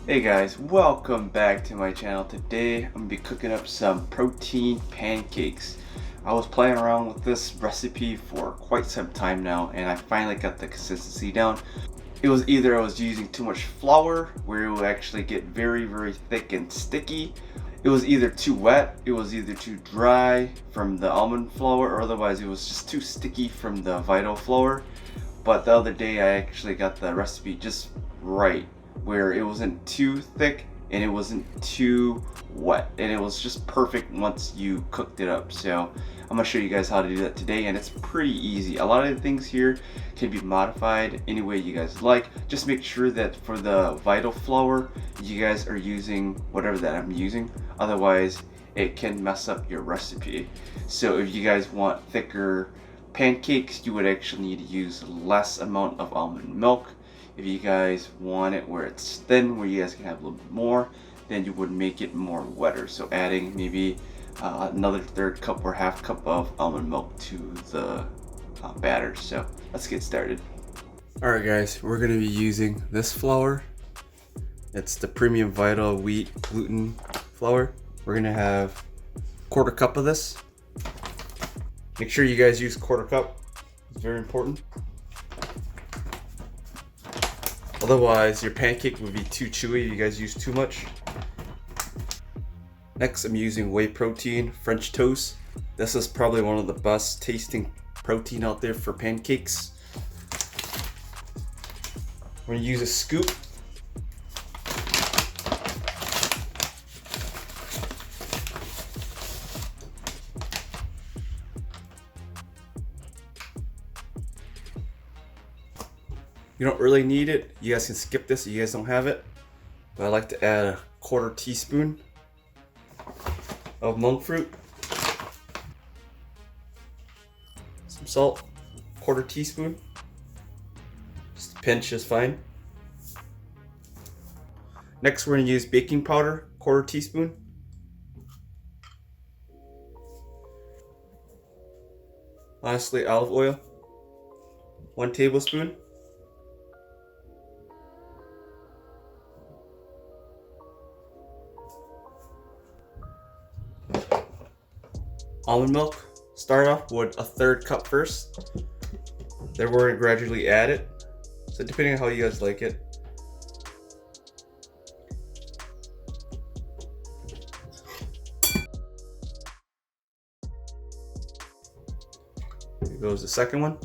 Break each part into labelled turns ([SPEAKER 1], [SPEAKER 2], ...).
[SPEAKER 1] Hey guys, welcome back to my channel. Today I'm going to be cooking up some protein pancakes. I was playing around with this recipe for quite some time now and I finally got the consistency down. It was either I was using too much flour where it would actually get very thick and sticky. It was either too wet, it was either too dry from the almond flour, or otherwise it was just too sticky from the Vital flour. But the other day I actually got the recipe just right, where it wasn't too thick and it wasn't too wet, and it was just perfect once you cooked it up. So I'm gonna show you guys how to do that today, and it's pretty easy. A lot of the things here can be modified any way you guys like. Just make sure that for the Vital flour you guys are using whatever that I'm using, otherwise it can mess up your recipe. So if you guys want thicker pancakes, you would actually need to use less amount of almond milk. If you guys want it where it's thin, where you guys can have a little bit more, then you would make it more wetter. So adding maybe another third cup or half cup of almond milk to the batter. So let's get started. Alright guys, we're going to be using this flour. It's the Premium Vital Wheat Gluten flour. We're going to have a quarter cup of this. Make sure you guys use quarter cup. It's very important. Otherwise, your pancake would be too chewy if you guys use too much. Next, I'm using whey protein, French toast. This is probably one of the best tasting protein out there for pancakes. We're gonna use a scoop. You don't really need it. You guys can skip this if you guys don't have it. But I like to add a quarter teaspoon of monk fruit. Some salt, quarter teaspoon. Just a pinch is fine. Next we're going to use baking powder, quarter teaspoon. Lastly, olive oil, 1 tablespoon. Almond milk, start off with a third cup first. Then we're going to gradually add it. So depending on how you guys like it. Here goes the second one.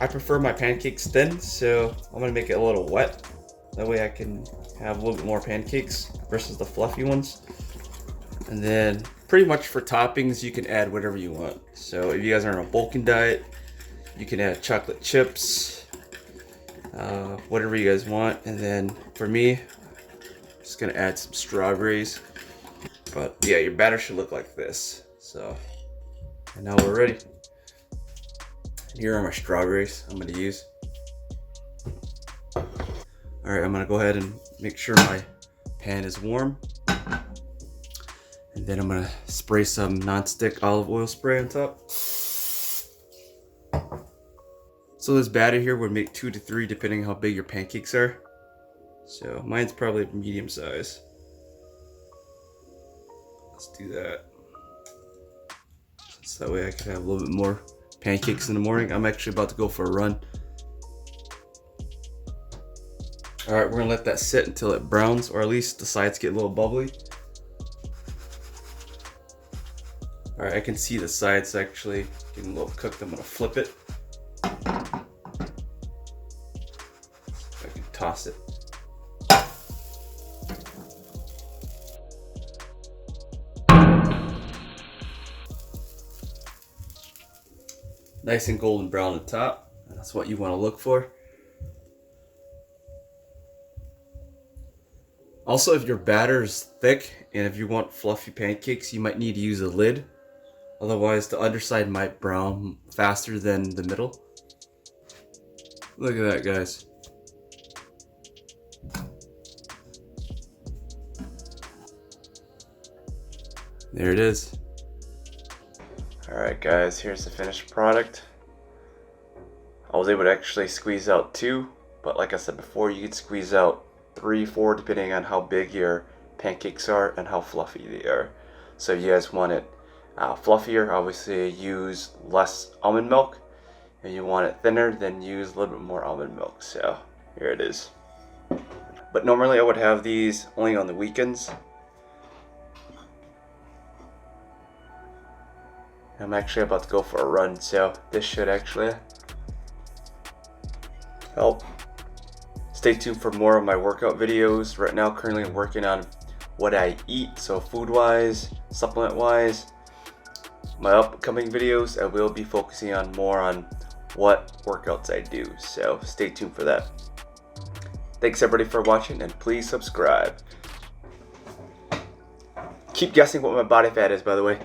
[SPEAKER 1] I prefer my pancakes thin, so I'm going to make it a little wet. That way I can have a little bit more pancakes versus the fluffy ones. And then pretty much for toppings, you can add whatever you want. So if you guys are on a bulking diet, you can add chocolate chips, whatever you guys want. And then for me, I'm just gonna add some strawberries. But yeah, your batter should look like this. So, and now we're ready. Here are my strawberries I'm gonna use. All right, I'm gonna go ahead and make sure my pan is warm. And then I'm gonna spray some non-stick olive oil spray on top. So this batter here would make 2 to 3 depending how big your pancakes are. So mine's probably medium size. Let's do that. So that way I can have a little bit more pancakes in the morning. I'm actually about to go for a run. All right, we're gonna let that sit until it browns, or at least the sides get a little bubbly. All right, I can see the sides actually getting a little cooked. I'm gonna flip it. I can toss it. Nice and golden brown on top. That's what you want to look for. Also, if your batter is thick and if you want fluffy pancakes, you might need to use a lid. Otherwise, the underside might brown faster than the middle. Look at that, guys. There it is. Alright guys, here's the finished product. I was able to actually squeeze out 2, but like I said before, you could squeeze out 3, 4, depending on how big your pancakes are and how fluffy they are. So if you guys want it fluffier, obviously use less almond milk. If you want it thinner, then use a little bit more almond milk. So here it is. But normally I would have these only on the weekends. I'm actually about to go for a run, so this should actually help. Stay tuned for more of my workout videos. Right now, currently I'm working on what I eat, so food-wise, supplement-wise. My upcoming videos, I will be focusing on more on what workouts I do, so stay tuned for that. Thanks everybody for watching, and please subscribe. Keep guessing what my body fat is, by the way.